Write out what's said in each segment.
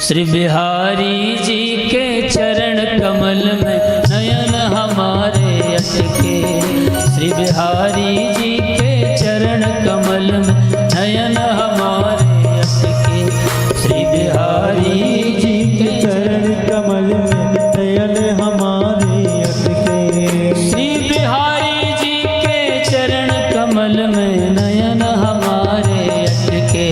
श्री बिहारी जी के चरण कमल में नयन हमारे अटके। श्री बिहारी जी के चरण कमल में नयन हमारे अटके। श्री बिहारी जी के चरण कमल में नयन हमारे अटके। श्री बिहारी जी के चरण कमल में नयन हमारे अटके।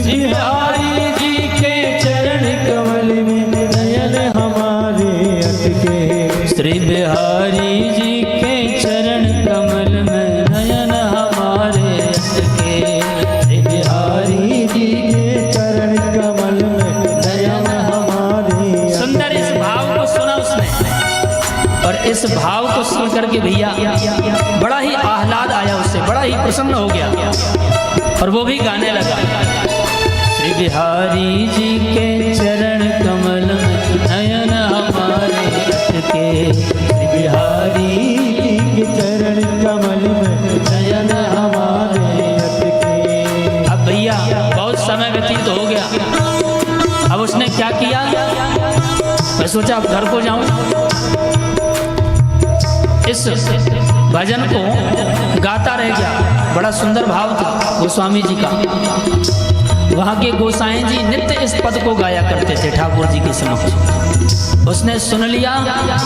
श्री बिहारी जी के चरण कमल में नयन हमारे अटके। श्री बिहारी जी के चरण कमल में नयन हमारे अटके। श्री बिहारी जी के चरण कमल में नयन हमारे। सुंदर इस भाव को सुना उसने, और इस भाव को सुन करके भैया बड़ा ही आह्लाद आया उससे, बड़ा ही प्रसन्न हो गया और वो भी गाने लगा। श्री बिहारी जी के चरण कमल में नयन हमारे अटके। श्री बिहारी जी के चरण कमल में नयन हमारे अटके। अब भैया बहुत समय व्यतीत हो गया, अब उसने क्या किया, मैं सोचा अब घर को जाऊं। इस भजन को गाता रह गया, बड़ा सुंदर भाव था गोस्वामी जी का। वहाँ के गोसाई जी नित्य इस पद को गाया करते थे ठाकुर जी के समक्ष। उसने सुन लिया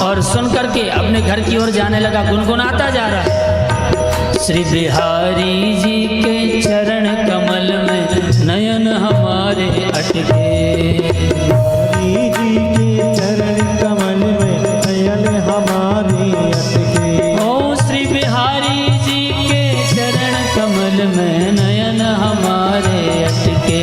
और सुन करके अपने घर की ओर जाने लगा, गुनगुनाता जा रहा है। श्री बिहारी जी के चरण कमल में नयन हमारे अटके। बिहारी जी के चरण कमल में नयन हमारे अटके। ओ श्री बिहारी जी के चरण कमल में नयन हमारे अटके।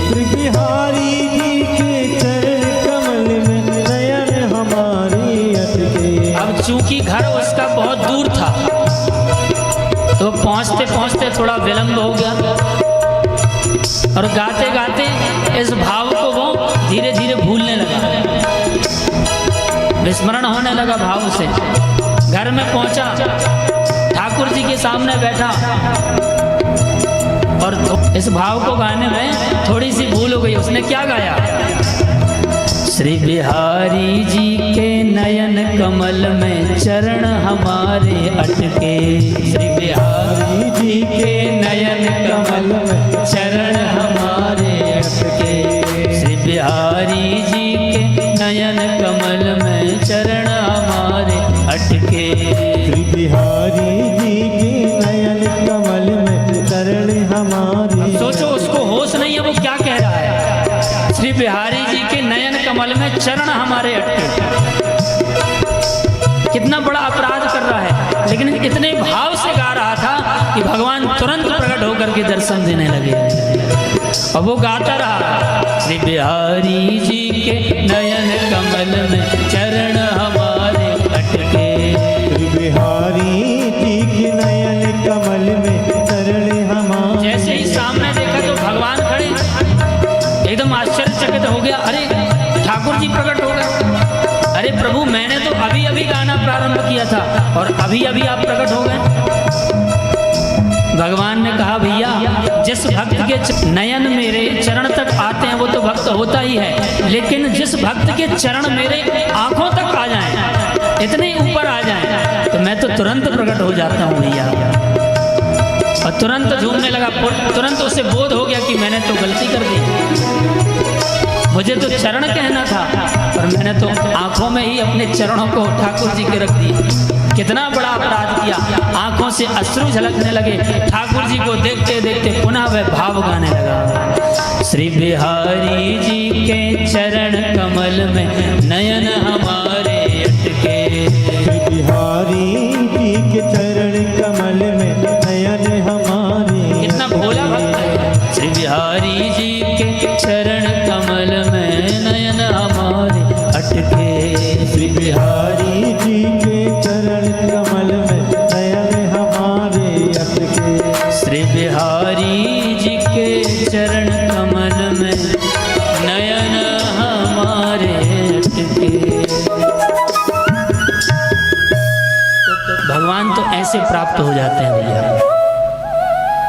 श्री बिहारी जी के चरण कमल में नयन हमारे अटके। अब चूंकि घर उसका बहुत दूर था तो पहुंचते पहुंचते थोड़ा विलंब हो गया, और गाते गाते इस भाव को वो धीरे धीरे भूलने लगा, विस्मरण होने लगा भाव से। घर में पहुंचा, ठाकुर जी के सामने बैठा और इस भाव को गाने में थोड़ी सी भूल हो गई। उसने क्या गाया, श्री बिहारी जी के नयन कमल में चरण हमारे अटके। श्री बिहारी जी के नयन कमल में चरण हमारे अटके। श्री बिहारी जी के नयन कमल में चरण हमारे अटके। श्री बिहारी जी के नयन कमल में चरण हमारे। सोचो उसको होश नहीं है वो क्या कह रहा है। श्री बिहारी जी के नयन कमल में चरण हमारे अटके, कितना बड़ा अपराध कर रहा है, लेकिन इतने भाव से गा रहा था कि भगवान तुरंत प्रकट होकर के दर्शन देने लगे। और वो गाता रहा, श्री बिहारी जी के नयन कमल में चरण हमारे अटके। श्री बिहारी जी के नयन कमल में चरण हमारे। जैसे ही सामने देखा तो भगवान खड़े, एकदम आश्चर्यचकित हो गया, अरे ठाकुर जी प्रकट हो गए। अरे प्रभु मैंने तो अभी अभी गाना प्रारंभ किया था और अभी अभी आप प्रकट हो गए। भगवान ने कहा, भैया जिस भक्त के नयन मेरे चरण तक आते हैं वो तो भक्त होता ही है, लेकिन जिस भक्त के चरण मेरे आंखों तक आ जाएं, इतने ऊपर आ जाएं, तो मैं तो तुरंत प्रकट हो जाता हूँ भैया। और तुरंत झूमने लगा, तुरंत उसे बोध हो गया कि मैंने तो गलती कर दी, मुझे तो चरण कहना था और मैंने तो आंखों में ही अपने चरणों को ठाकुर जी के रख दिए। कितना बड़ा अपराध किया। आंखों से अश्रु झलकने लगे। ठाकुर जी को देखते देखते पुनः वह भाव गाने लगा, श्री बिहारी जी के चरण कमल में नयन हमारे अटके। श्री बिहारी जी के चरण कमल में नयन हमारे। कितना भोला भक्त है। श्री बिहारी जी के चरण कमल में नयन हमारे अटके। श्री बिहारी जी के चरण कमल में नयन हमारे अटके। श्री बिहारी जी के चरण कमल में नयन हमारे अटके। भगवान तो ऐसे प्राप्त हो जाते हैं भैया।